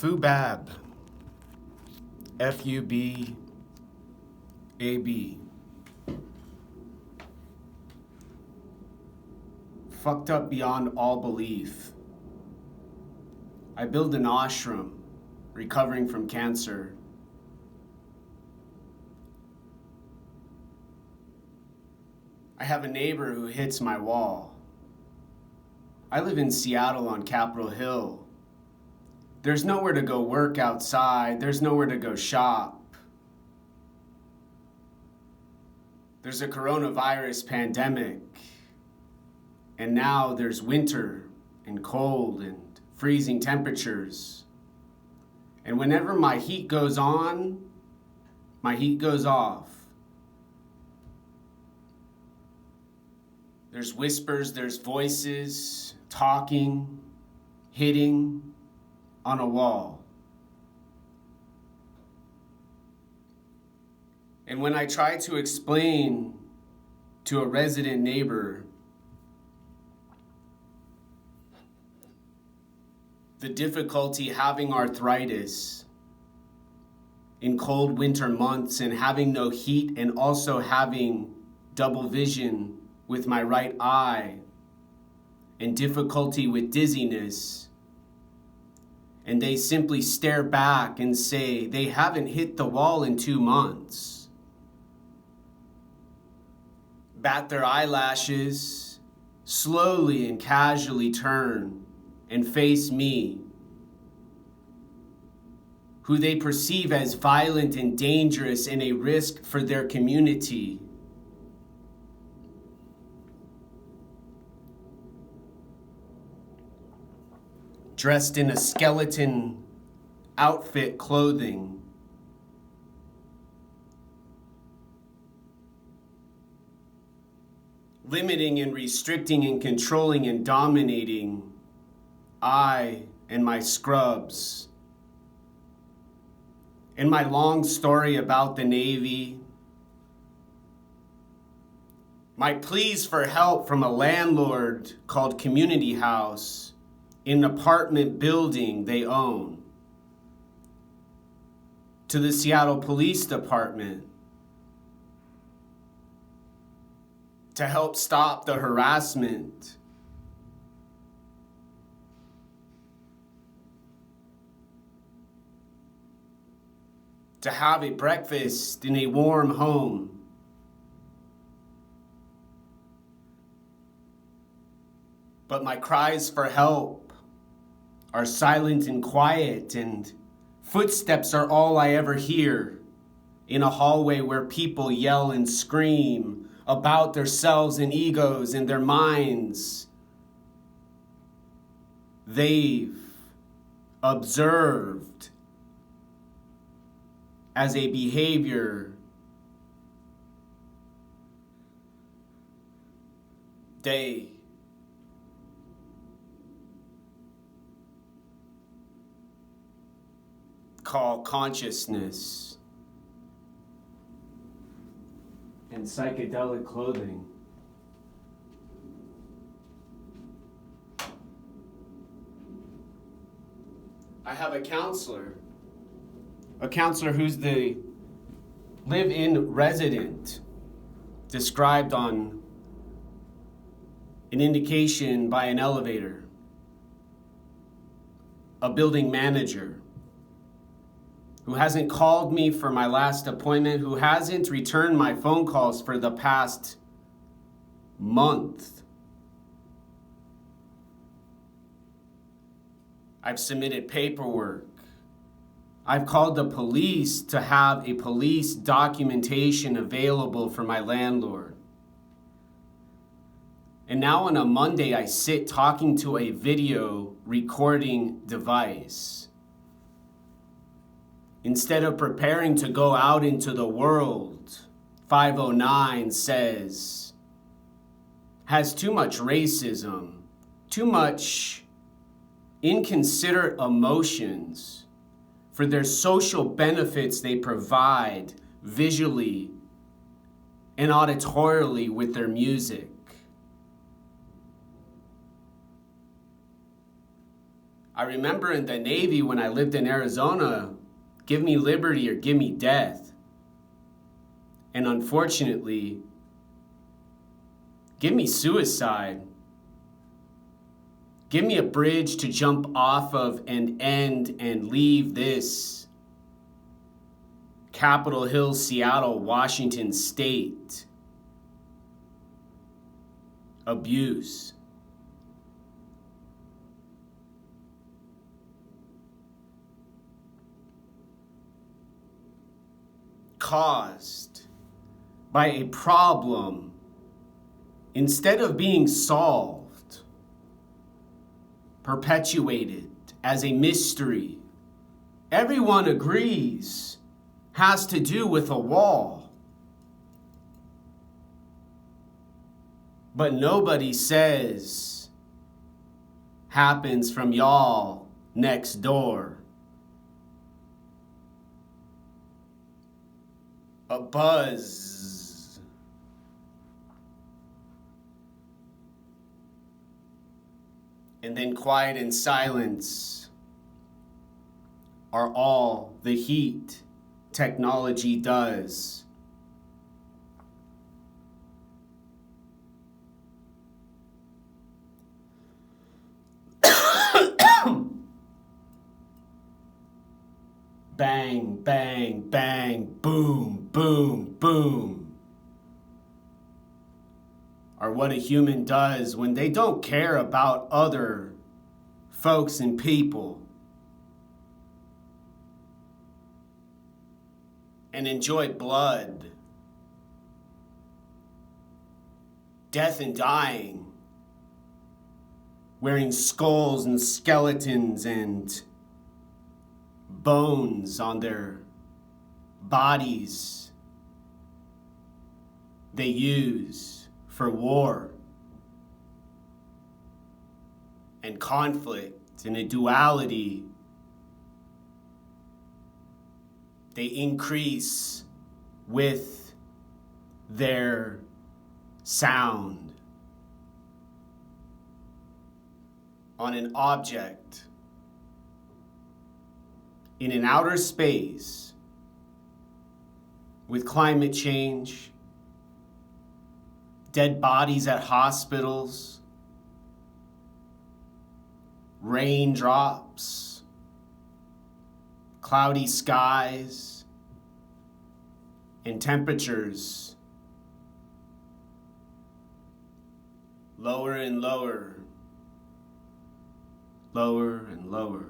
Fubab. F-U-B-A-B. Fucked up beyond all belief. I build an ashram, recovering from cancer. I have a neighbor who hits my wall. I live in Seattle on Capitol Hill. There's nowhere to go work outside. There's nowhere to go shop. There's a coronavirus pandemic. And now there's winter and cold and freezing temperatures. And whenever my heat goes on, my heat goes off. There's whispers, there's voices, talking, hitting on a wall. And when I try to explain to a resident neighbor the difficulty having arthritis in cold winter months and having no heat and also having double vision with my right eye and difficulty with dizziness, and they simply stare back and say they haven't hit the wall in 2 months, bat their eyelashes, slowly and casually turn and face me, who they perceive as violent and dangerous and a risk for their community. Dressed in a skeleton outfit clothing. Limiting and restricting and controlling and dominating I and my scrubs. And my long story about the Navy. My pleas for help from a landlord called Community House in an apartment building they own. To the Seattle Police Department to help stop the harassment. To have a breakfast in a warm home. But my cries for help are silent and quiet, and footsteps are all I ever hear in a hallway where people yell and scream about themselves and egos and their minds. They've observed as a behavior they call consciousness and psychedelic clothing. I have a counselor who's the live-in resident described on an indication by an elevator, a building manager who hasn't called me for my last appointment, who hasn't returned my phone calls for the past month. I've submitted paperwork. I've called the police to have a police documentation available for my landlord. And now on a Monday, I sit talking to a video recording device. Instead of preparing to go out into the world, 509 says, has too much racism, too much inconsiderate emotions for their social benefits they provide visually and auditorially with their music. I remember in the Navy when I lived in Arizona, give me liberty or give me death. And unfortunately, give me suicide. Give me a bridge to jump off of and end and leave this Capitol Hill, Seattle, Washington state. Abuse. Caused by a problem instead of being solved, perpetuated as a mystery. Everyone agrees has to do with a wall. But nobody says happens from y'all next door. A buzz. And then quiet and silence are all the heat technology does. Bang, bang, bang, boom, boom, boom. Are what a human does when they don't care about other folks and people and enjoy blood, death and dying, wearing skulls and skeletons and bones on their bodies they use for war and conflict and a duality. They increase with their sound on an object in an outer space with climate change, dead bodies at hospitals, raindrops, cloudy skies, and temperatures lower and lower, lower and lower.